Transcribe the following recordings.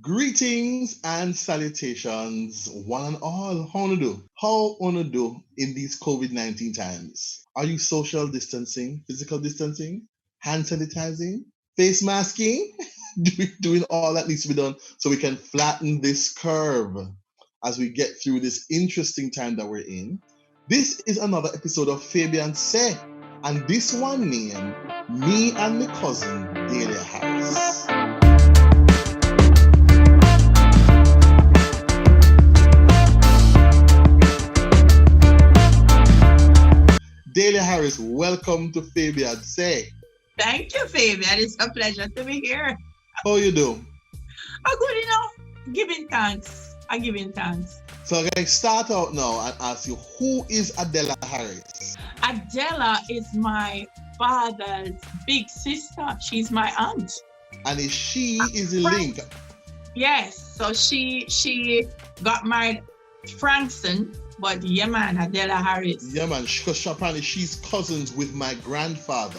Greetings and salutations, one and all. How wanna do? How wanna do in these COVID-19 times? Are you social distancing, physical distancing, hand sanitizing, face masking? Doing all that needs to be done so we can flatten this curve as we get through this interesting time that we're in. This is another episode of Fabian Seh, and this one named Me and My Cousin Dahlia Harris. Dahlia Harris, welcome to Fabian Seh. Thank you, Fabian. It's a pleasure to be here. How you do? Oh, good enough. Giving thanks. I giving thanks. So I'm going to start out now and ask you, who is Dahlia Harris? Adela is my father's big sister. She's my aunt. And is the link. Yes. So she got married Frankson, but yeah, man, Adela Harris. Yeah, man, because apparently she's cousins with my grandfather,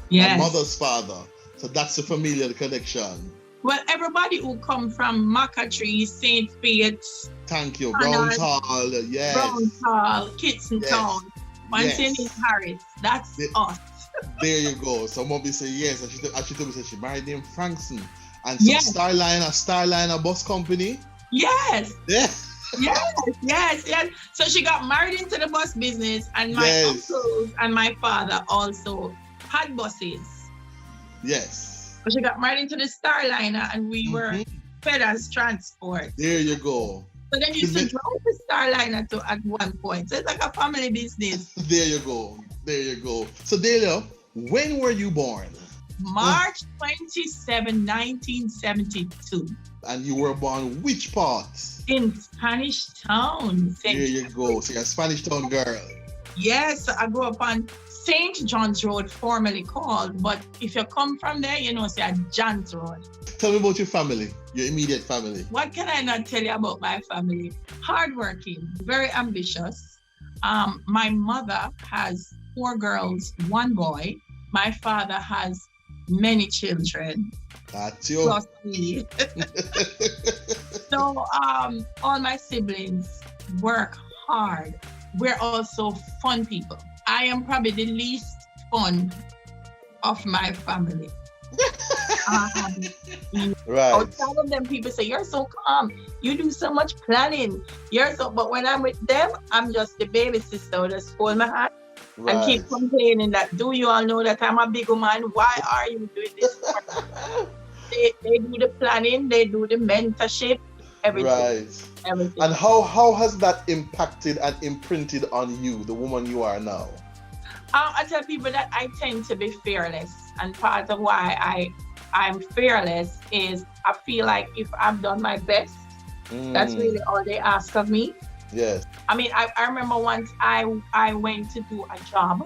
Yes. my mother's father. So that's a familiar connection. Well, everybody who come from Macatree, St. Faith's, Thank you. Brown Hall, yes. Brown Hall, Kitson Yes. Town. My Yes. name is Harris. That's us. There you go. So mommy say yes. And she told me she married him Frankson. And so Yes. Starliner bus company. Yes. Yeah. Yes. So she got married into the bus business, and my Yes. uncles and my father also had buses. Yes. But she got married into the Starliner, and we were fed as transport. There you go. So then you used to drive the Starliner at one point. So it's like a family business. There you go. So Dahlia, when were you born? March 27, 1972. And you were born which part? In Spanish Town. There you go. So you're a Spanish Town girl. Yes, I grew up on St. John's Road, formerly called, but if you come from there, you know, say John's Road. Tell me about your family, your immediate family. What can I not tell you about my family? Hardworking, very ambitious. My mother has 4 girls, 1 boy. My father has many children. That's you. Plus me. So all my siblings work hard. We're also fun people. I am probably the least fun of my family. Right. Outside of them, people say, you're so calm. You do so much planning. But when I'm with them, I'm just the baby sister who just hold my hand and keep complaining that, do you all know that I'm a big woman? Why are you doing this? They do the planning, they do the mentorship, everything. Right. Everything. And how has that impacted and imprinted on you, the woman you are now? I tell people that I tend to be fearless, and part of why I'm fearless is I feel like if I've done my best, that's really all they ask of me. Yes. I mean, I remember once I went to do a job.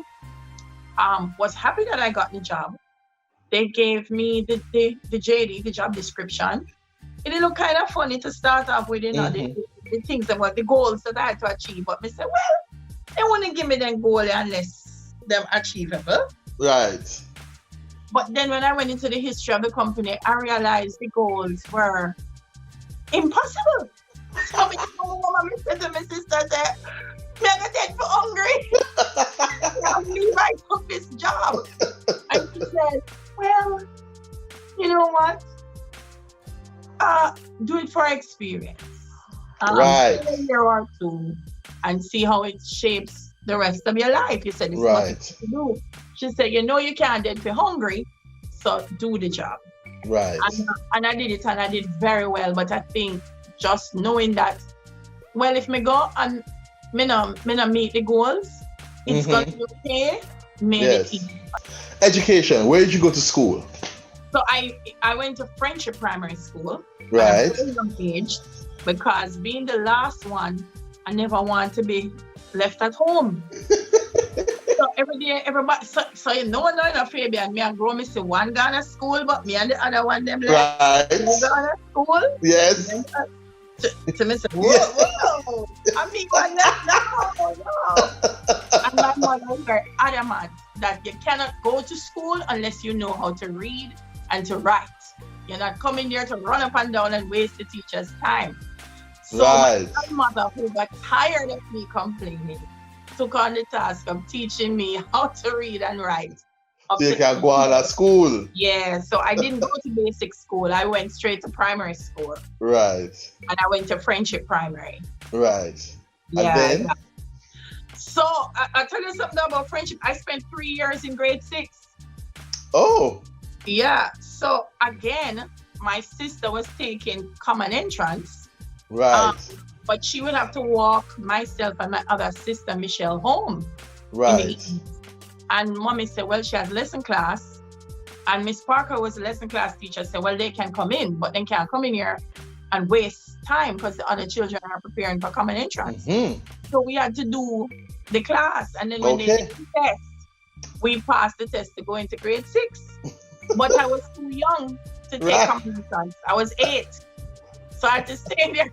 Was happy that I got the job. They gave me the JD, the job description. It looked kind of funny to start off with, you know, the things about the goals that I had to achieve. But I said, well, they wouldn't give me them goals unless they're achievable. Right. But then when I went into the history of the company, I realized the goals were impossible. So I said to my sister, I'm going to take for hungry. I'm leaving I took this job. And she said, well, you know what? Do it for experience. Right. A year or 2 and see how it shapes the rest of your life. You said it's Right. what to do. She said, you know you can't dead for hungry, so do the job. Right. And I did it, and I did very well. But I think just knowing that, well, if me go and me not meet the goals, it's going to be okay. Yes. Education. Where did you go to school? So I went to Friendship Primary School. Right. At a very young age, because being the last one, I never want to be left at home. So every day, everybody, so you know, no, Fabian, me and grow, me see one gone to school, but me and the other one, them left. Right. They gone to school. Yes. To me say, whoa, I mean, one left no. And my mother was very adamant that you cannot go to school unless you know how to read and to write. You're not coming there to run up and down and waste the teacher's time. So my Right. grandmother, who got tired of me complaining, took on the task of teaching me how to read and write. Up So you to can go on at school. yeah, so I didn't go to basic school. I went straight to primary school, Right. and I went to Friendship Primary. Right. And Yeah. then? So I'll tell you something about Friendship. I spent 3 years in grade 6. Oh. Yeah. So again, my sister was taking common entrance. Right. But she would have to walk myself and my other sister, Michelle, home. Right. And mommy said, well, she has lesson class. And Miss Parker was a lesson class teacher, said, well, they can come in, but they can't come in here and waste time because the other children are preparing for common entrance. Mm-hmm. So we had to do the class. And then when they did the test, we passed the test to go into grade 6. But I was too young to take common entrance. I was 8. So I had to stay there.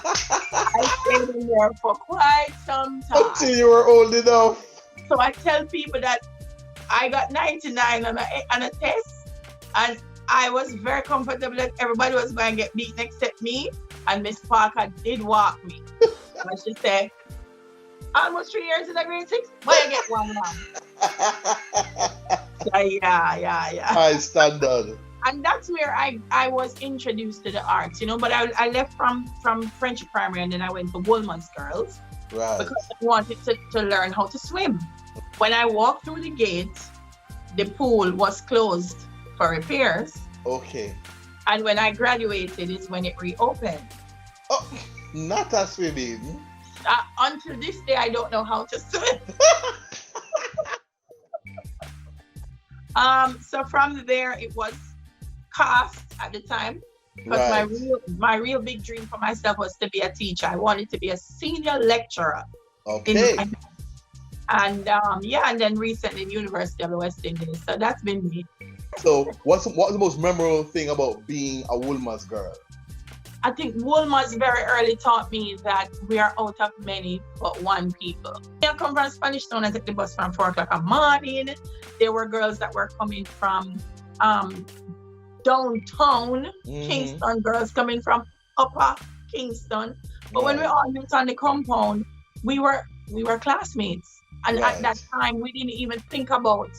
I stayed in there for quite some time. Until you were old enough. So I tell people that I got 99 on a test, and I was very comfortable that everybody was going to get beaten except me, and Miss Parker did walk me. And she said, almost 3 years in the grade 6, but I get one now. So, yeah. High standard. And that's where I was introduced to the arts, but I left from Friendship Primary, and then I went to Woolman's Girls. Right. Because I wanted to learn how to swim. When I walked through the gate, the pool was closed for repairs. Okay. And when I graduated is when it reopened. Oh, not a swimming. Until this day, I don't know how to swim. So from there, it was cast at the time. Because my real big dream for myself was to be a teacher. I wanted to be a senior lecturer. Okay. And then recently in University of the West Indies. So that's been me. So what's the most memorable thing about being a Woolman's girl? I think Woolman's very early taught me that we are out of many but one people. I come from Spanish Town. I took the bus from 4 o'clock in the morning. There were girls that were coming from downtown Kingston, girls coming from upper Kingston. But when we all met on the compound, we were classmates. And at that time, we didn't even think about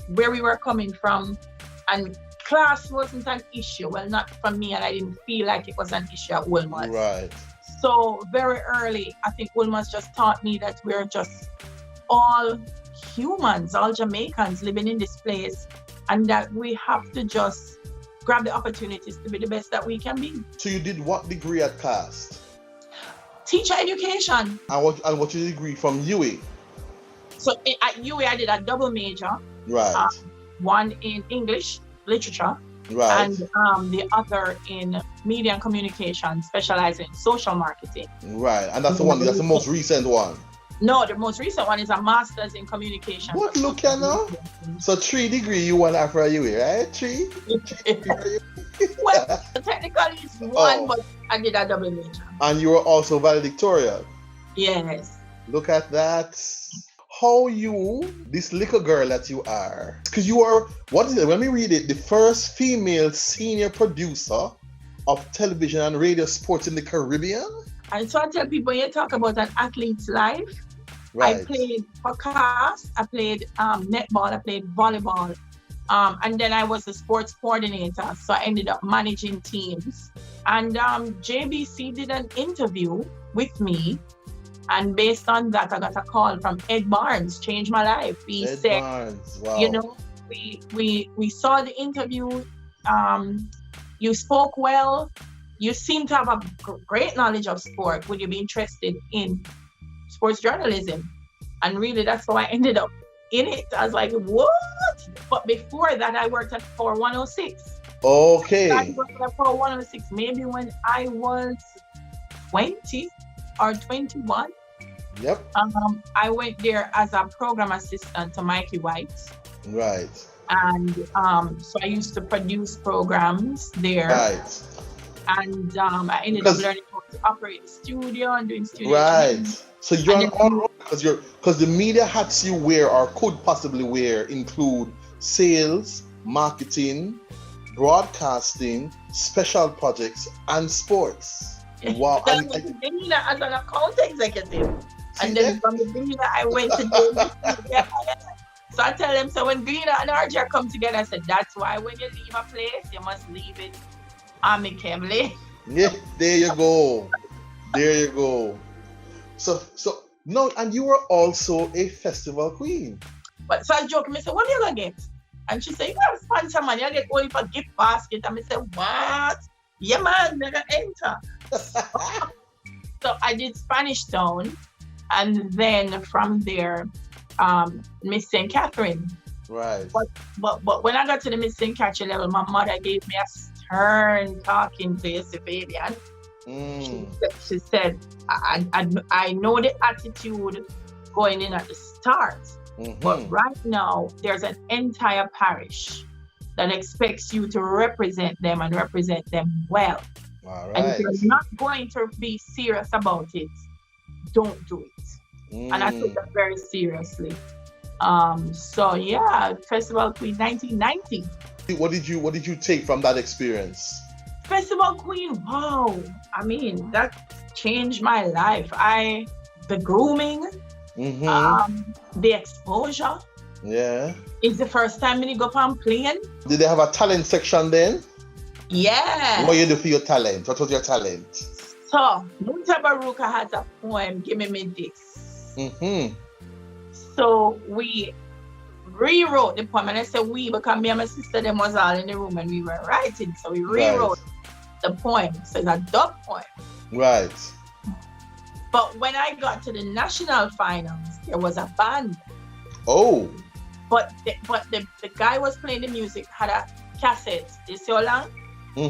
where we were coming from. And class wasn't an issue. Well, not for me, and I didn't feel like it was an issue at Woolman's. Right. So very early, I think Woolman's just taught me that we're just all humans, all Jamaicans living in this place, and that we have to just grab the opportunities to be the best that we can be. So you did what degree at CAST? Teacher education. And what your degree from UA? So at UA, I did a double major. Right. One in English literature. Right. And the other in media and communication, specializing in social marketing. Right. And that's the most recent one. No, the most recent one is a master's in communication. What, look at now? So 3 degree you won after UA, right? 3? Well, technically it's one, but I did a double major. And you were also valedictorian. Yes. Look at that. How you, this little girl that you are, because you are, what is it? Let me read it. The first female senior producer of television and radio sports in the Caribbean. And so I tell people, you talk about an athlete's life. Right. I played for CAST, I played netball, I played volleyball. And then I was a sports coordinator. So I ended up managing teams. And JBC did an interview with me. And based on that, I got a call from Ed Barnes, changed my life. He said, Barnes. Wow. you know, we saw the interview. You spoke well. You seem to have a great knowledge of sport. Would you be interested in sports journalism? And really, that's how I ended up in it. I was like, what? But before that, I worked at 4106. Okay. I worked at 4106 maybe when I was 20 or 21. Yep. I went there as a program assistant to Mikey White. Right. And so I used to produce programs there. Right. And I ended up learning how to operate the studio and doing studio. Right. training. So you're on all road because the media hats you wear or could possibly wear include sales, marketing, broadcasting, special projects, and sports. Wow. Then I went to Dahlia as an account executive. See And then there? from the Dahlia, I went to David. Yeah. So I tell them, so when Dahlia and RJ come together, I said, that's why when you leave a place, you must leave it amicably. Yeah, there you go. There you go. So no, and you were also a festival queen. But so I joke, I said, what are you gonna get? And she said, you gotta sponsor man, you get only for gift basket. And I said, what? Yeah man, never enter. So I did Spanish Town, and then from there, Miss St. Catherine. Right. But when I got to the Miss St. Catherine level, my mother gave me a stern talking to you, Fabian. She said, I know the attitude going in at the start, but right now there's an entire parish that expects you to represent them and represent them well. All right. And if you're not going to be serious about it, don't do it. And I took that very seriously. So yeah, Festival Queen 1990. What did you take from that experience? Festival Queen, wow. I mean, that changed my life. The grooming, the exposure. Yeah. It's the first time I go up on plane. Did they have a talent section then? Yeah. What you do for your talent? What was your talent? So, Munta Baruka has a poem, Give Me This. So we rewrote the poem, and I said we because me and my sister them was all in the room and we were writing. So we rewrote the poem. So it's a dub poem. Right. But when I got to the national finals, there was a band. Oh. But the guy was playing the music, had a cassette. You see how long?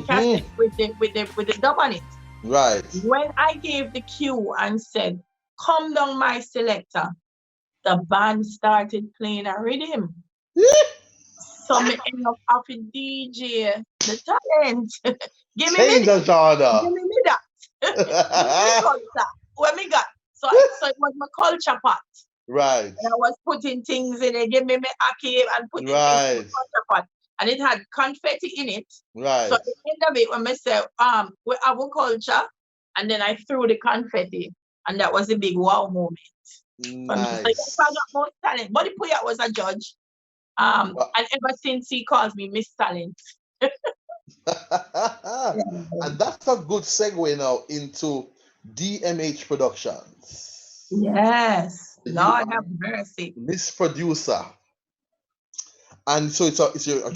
Cassette with the dub on it. Right. When I gave the cue and said, "Come down, my selector," the band started playing a rhythm. So me end up having DJ the talent. Give me Change the genre. Give me that. When me got so it was my culture pot. Right. And I was putting things in it, give me aki and putting things in the culture pot. And it had confetti in it. Right. So at the end of it, when I said, we have a culture, and then I threw the confetti, and that was a big wow moment. Nice. So I got most talent. Buddy Puyat was a judge. And ever since he calls me Miss Talent. And that's a good segue now into DMH Productions. Yes. Lord have mercy. Miss Producer. And so it's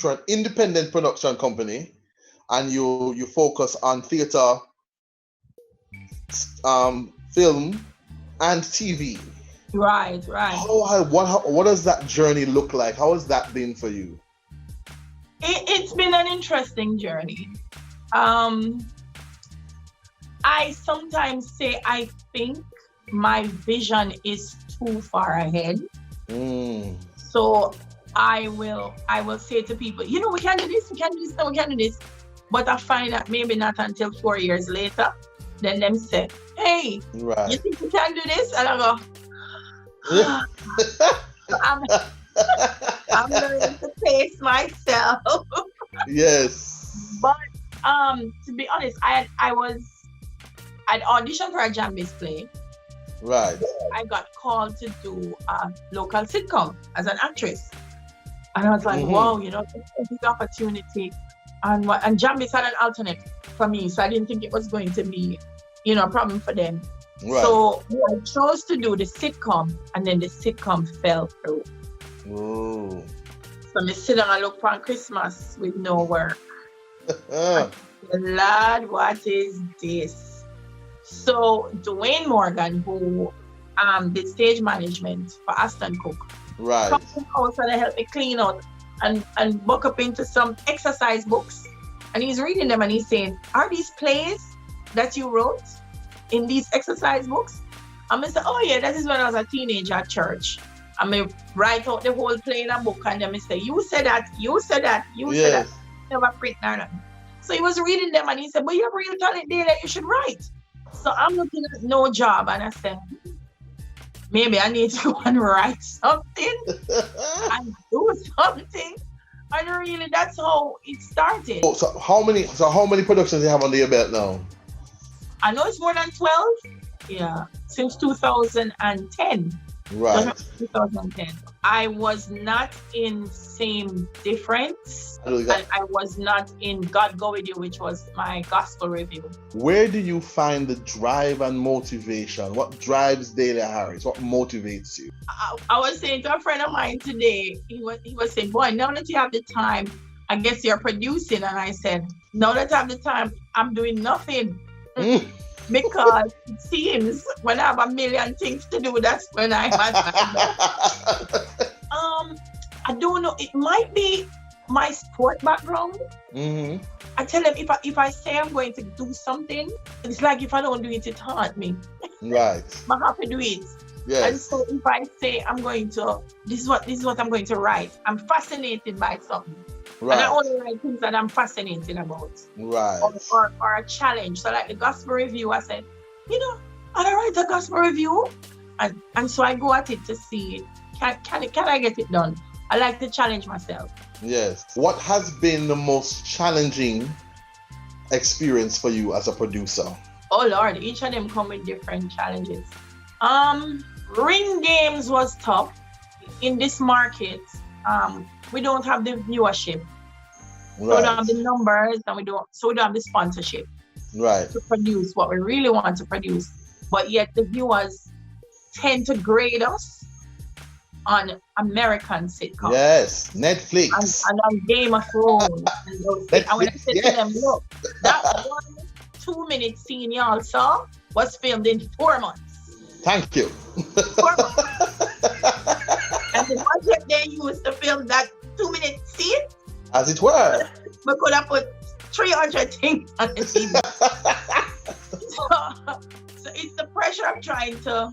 an independent production company, and you focus on theater, film, and TV. Right. What does that journey look like? How has that been for you? It's been an interesting journey. I sometimes say I think my vision is too far ahead. So I will say to people, we can do this, we can do this. But I find that maybe not until 4 years later, then them say, hey, you think you can do this? And I go, I'm learning to pace myself. Yes. But to be honest, I'd auditioned for a Jambi's play. Right. I got called to do a local sitcom as an actress. And I was like, wow, it's a big opportunity. And Jambi's had an alternate for me, so I didn't think it was going to be, a problem for them. Right. So I chose to do the sitcom, and then the sitcom fell through. Ooh. So I sit down and look for Christmas with no work. Lord, what is this? So Dwayne Morgan, who did stage management for Aston Cook, right, come to the house and helped me clean out and book up into some exercise books. And he's reading them and he's saying, are these plays that you wrote in these exercise books? And I said, oh yeah, that is when I was a teenager at church. I may write out the whole play in a book, and then I say, you said that, said that. Never print none. So he was reading them and he said, but you have real talent there that you should write. So I'm looking at no job and I said, maybe I need to go and write something and do something. And really, that's how it started. Oh, so how many productions do you have under your belt now? I know it's more than 12. Yeah, since 2010. Right. 2010. I was not in Same Difference, I know and that. I was not in God Go With You, which was my gospel review. Where do you find the drive and motivation? What drives Dahlia Harris? What motivates you? I was saying to a friend of mine today, he was saying, boy, now that you have the time, I guess you're producing. And I said, now that I have the time, I'm doing nothing. Mm. Because it seems when I have a million things to do, that's when I have time. I don't know. It might be my sport background. Mm-hmm. I tell them if I say I'm going to do something, it's like if I don't do it, it hurt me. Right. I have to do it. Yes. And so if I say I'm going to, this is what I'm going to write. I'm fascinated by something. Right. And I only write things that I'm fascinated about. Right. Or a challenge. So like the gospel review, I said, I write a gospel review. And so I go at it to see, can I get it done? I like to challenge myself. Yes. What has been the most challenging experience for you as a producer? Oh Lord, each of them come with different challenges. Ring games was tough. In this market, we don't have the viewership. Right. So we don't have the numbers, and we don't have the sponsorship. Right. To produce what we really want to produce. But yet the viewers tend to grade us on American sitcoms. Yes, Netflix. And on Game of Thrones. And when I said to them, look, that 1 2-minute scene y'all saw was filmed in 4 months. Thank you. 4 months. And the budget they used to film that 2-minute scene, As it were. we could have put 300 things on the TV. So it's the pressure of trying to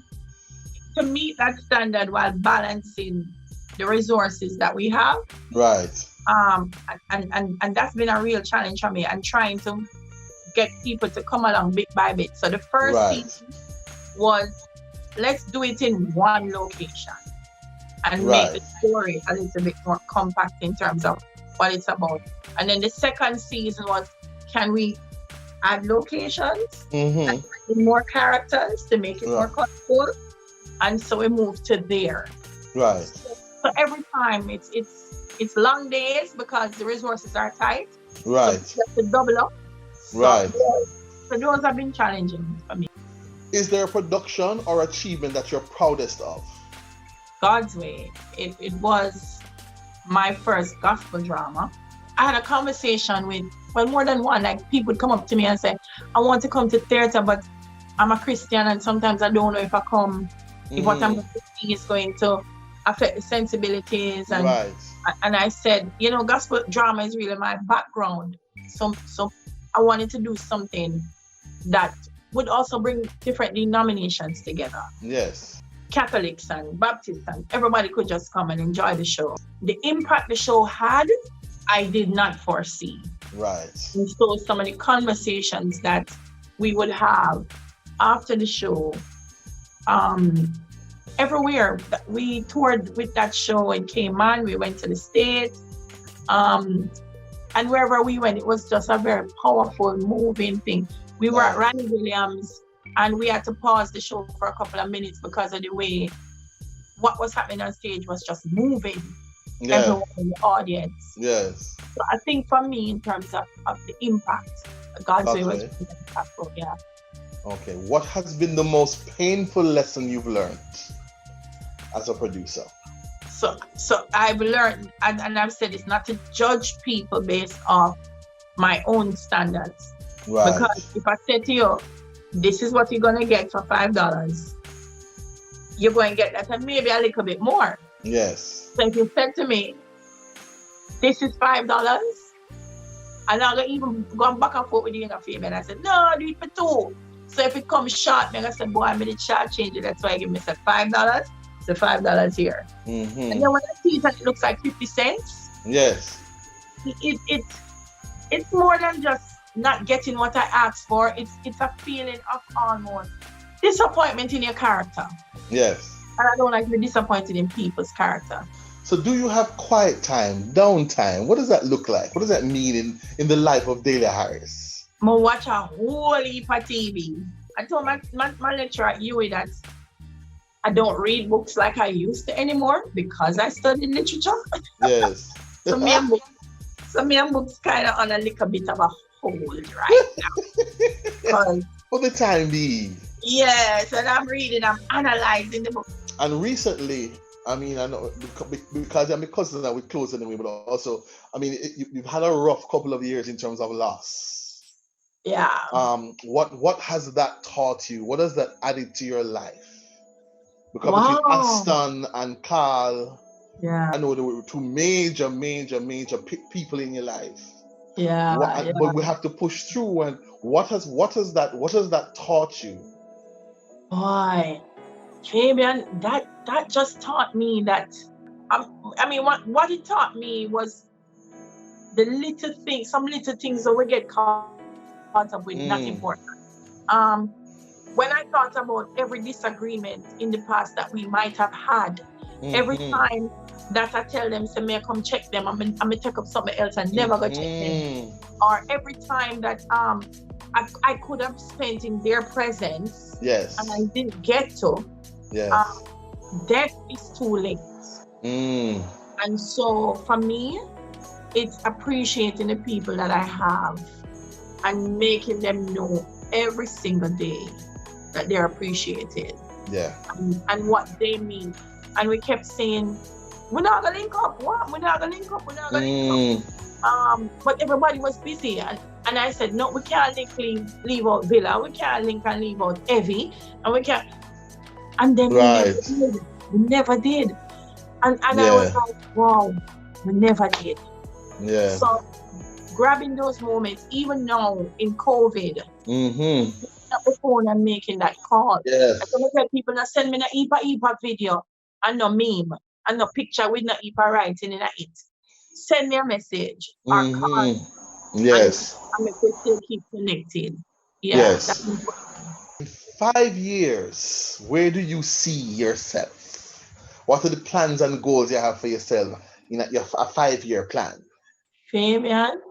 meet that standard while balancing the resources that we have. Right. And that's been a real challenge for me, and trying to get people to come along bit by bit. So the first season was, let's do it in one location and make the story a little bit more compact in terms of what it's about. And then the second season was, can we add locations and more characters to make it more colorful? And so we moved to there. Right. So every time it's long days because the resources are tight. Right. So you have to double up. Right. So those have been challenging for me. Is there a production or achievement that you're proudest of? God's Way. It was my first gospel drama. I had a conversation with, more than one. Like, people would come up to me and say, I want to come to theater, but I'm a Christian and sometimes I don't know if I come, if what I'm going to see is going to affect the sensibilities. And and I said, gospel drama is really my background. So I wanted to do something that would also bring different denominations together. Yes. Catholics and Baptists, and everybody could just come and enjoy the show. The impact the show had, I did not foresee. Right. And so some of the conversations that we would have after the show, everywhere we toured with that show in Cayman, we went to the States, and wherever we went, it was just a very powerful, moving thing. We were at Randy Williams, and we had to pause the show for a couple of minutes because of the way what was happening on stage was just moving everyone in the audience. Yes. So I think for me, in terms of the impact, God's Way was really impactful. Yeah. Okay. What has been the most painful lesson you've learned as a producer? So I've learned, and I've said it's not to judge people based off my own standards. Right. Because if I say to you, this is what you're going to get for $5, you're going to get that and maybe a little bit more. Yes. So if you said to me, this is $5, and I'm going to even go back and forth with you in a favor, and I said, no, do it for $2. So if it comes short, I'm going to say, boy, I'm going to charge change it. That's why I give me $5. It's the $5 here. And then when I see it and it looks like 50 cents, yes, it's more than just not getting what I asked for. It's a feeling of almost disappointment in your character. Yes. And I don't like to be disappointed in people's character. So do you have quiet time, downtime? What does that look like? What does that mean in the life of Dahlia Harris? I watch a whole heap of TV. I told my lecturer at UA that I don't read books like I used to anymore because I studied literature. Yes. So me and books kind of on a little bit of a hold right now. For the time being. Yes, and I'm reading, I'm analyzing the book. And recently, I mean, I know because I'm because that we're close anyway, but also, I mean, you've had a rough couple of years in terms of loss. Yeah. What has that taught you? What has that added to your life? Because Wow. between Aston and Carl, yeah, I know there were two major people in your life. yeah, But we have to push through. And what has that taught you? Boy, Fabian, that just taught me that. I mean, what it taught me was the little things, some little things that we get caught up with, not important. When I thought about every disagreement in the past that we might have had, every time that I tell them, say, may I come check them, I'm gonna take up something else and never go check them. Or every time that I could have spent in their presence, yes, and I didn't get to, yes, death is too late. And so for me, it's appreciating the people that I have and making them know every single day that they're appreciated. Yeah. And what they mean. And we kept saying, we're not gonna link up. What? We're not gonna link up. We're not gonna link up. But everybody was busy. And I said, no, we can't leave out Villa. We can't link and leave out Evie. And we can't. And then we never did. And I was like, wow, we never did. Yeah. So grabbing those moments, even now in COVID, up the phone and making that call. Yes. I can tell people that send me an Ipa video and no meme and no picture with no Ipa writing in it. Send me a message or call. Yes. And we could still keep connected. Yeah. Yes. In 5 years, where do you see yourself? What are the plans and goals you have for yourself in a 5-year plan? Fabian,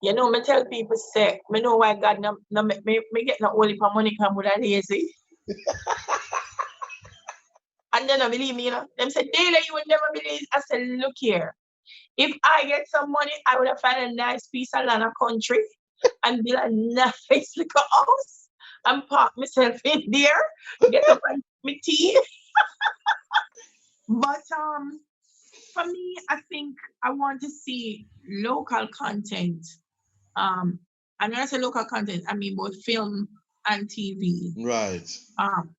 you know, me tell people say, me know why God no me get no only for money come with a lazy. And then I believe me, you know. Them say, Dahlia, you would never believe. I said, look here. If I get some money, I would have found a nice piece of land, a country, and build a nice little house and park myself in there, get up and my tea. But for me, I think I want to see local content. And when I say local content, I mean both film and TV. Right.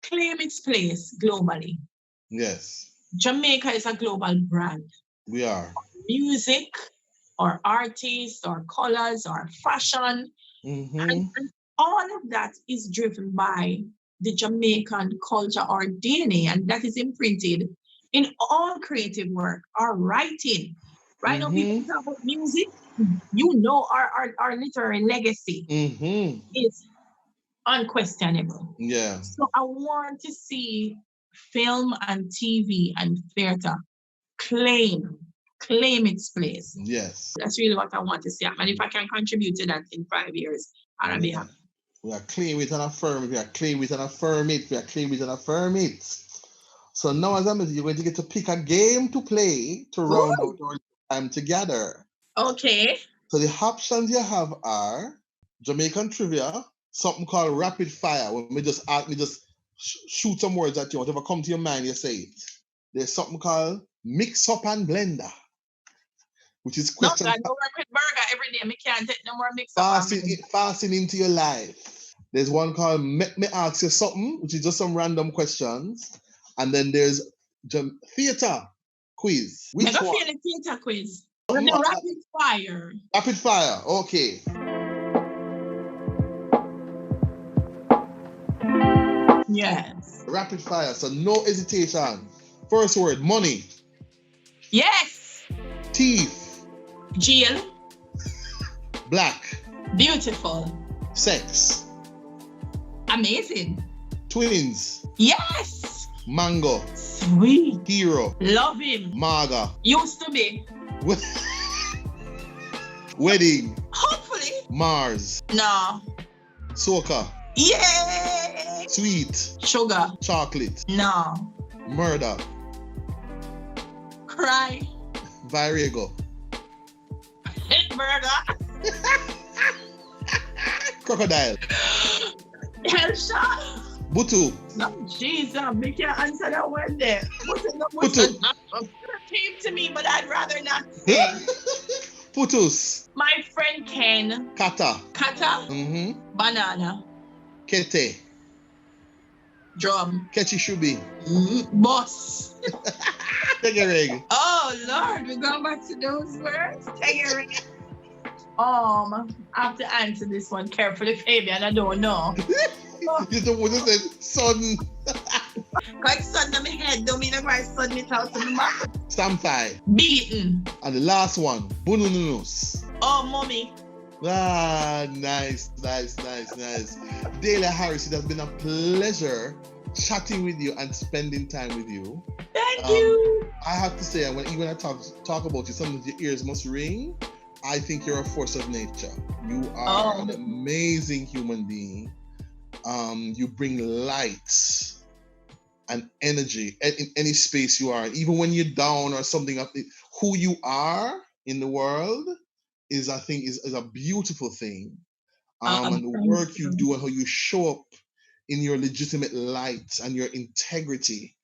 Claim its place globally. Yes. Jamaica is a global brand. We are. Music, or artists, or colors, or fashion. And all of that is driven by the Jamaican culture or DNA, and that is imprinted in all creative work or writing. Right now, people talk about music. You know, our literary legacy is unquestionable. Yeah. So I want to see film and TV and theater claim its place. Yes. That's really what I want to see. And if I can contribute to that in 5 years, I'll be happy. We are claim it and affirm it. We are claim it and affirm it. We are claim it and affirm it. So now, as I'm you're going to get to pick a game to play to round out our time together. Okay. So the options you have are Jamaican trivia, something called rapid fire. When we just shoot some words at you. Whatever comes to your mind, you say it. There's something called mix up and blender, which is question. No, I don't work with burger every day. I can't take no more mix up. Fasting into your life. There's one called Make Me Ask You Something, which is just some random questions. And then there's theater quiz. Which one? I feel the theater quiz. Rapid fire. Rapid fire. Okay. Yes. Rapid fire. So no hesitation. First word, money. Yes. Teeth. Jail. Black. Beautiful. Sex. Amazing. Twins. Yes. Mango. Sweet. Hero. Love him. Maga. Used to be. Wedding. Hopefully. Mars. No. Soca. Yay. Sweet. Sugar. Chocolate. No. Murder. Cry. Virago. Murder. Crocodile. Hellshot. Butu. No, Jesus, make you answer that one there. Putu. Came to me, but I'd rather not say. Putus. My friend Ken. Kata. Kata. Banana. Kete. Drum. Kechi Shubi. Boss. Tegereg. Oh Lord, we're going back to those words. Tegereg. I have to answer this one carefully, Fabian. I don't know. You don't want to say son. Like son in my head, don't mean like son it out to the mouth. Stamfai. Beaten. And the last one, Bunununus. Oh, mommy. Nice. Dahlia Harris, it has been a pleasure chatting with you and spending time with you. Thank you. I have to say, when I talk about you, sometimes your ears must ring. I think you're a force of nature. You are an amazing human being. You bring light and energy in any space you are. Even when you're down or something, who you are in the world is a beautiful thing. And the work you do and how you show up in your legitimate light and your integrity.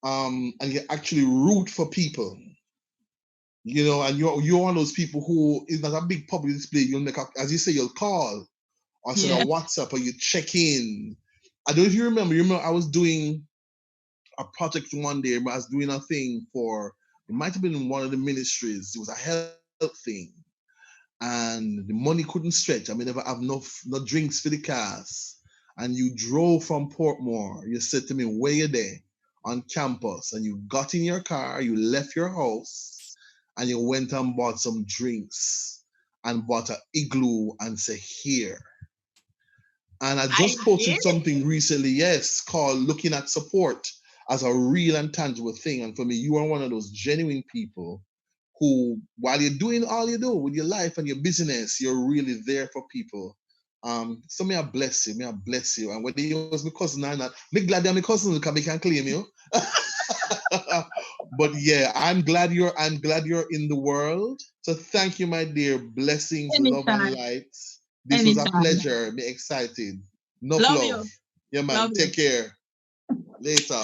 And you actually root for people. You know, and you're one of those people who is not a big public display. You'll make up, as you say, you'll call or send a WhatsApp or you check in. I don't know if you remember. I was doing a project one day. I was doing a thing for, it might have been one of the ministries. It was a health thing. And the money couldn't stretch. I mean, never have no drinks for the cars. And you drove from Portmore. You said to me, where you there? On campus. And you got in your car, you left your house, and you went and bought some drinks and bought an igloo and said, here. And I just posted something recently, called Looking at Support as a real and tangible thing. And for me, you are one of those genuine people who, while you're doing all you do with your life and your business, you're really there for people. So may I bless you, And whether you was my cousin or not, me glad you're my cousin because I can claim you. But yeah, I'm glad you're in the world. So thank you, my dear. Blessings, love and light. This was a pleasure. Me excited. Enough love. Yeah, man. Take care. Later.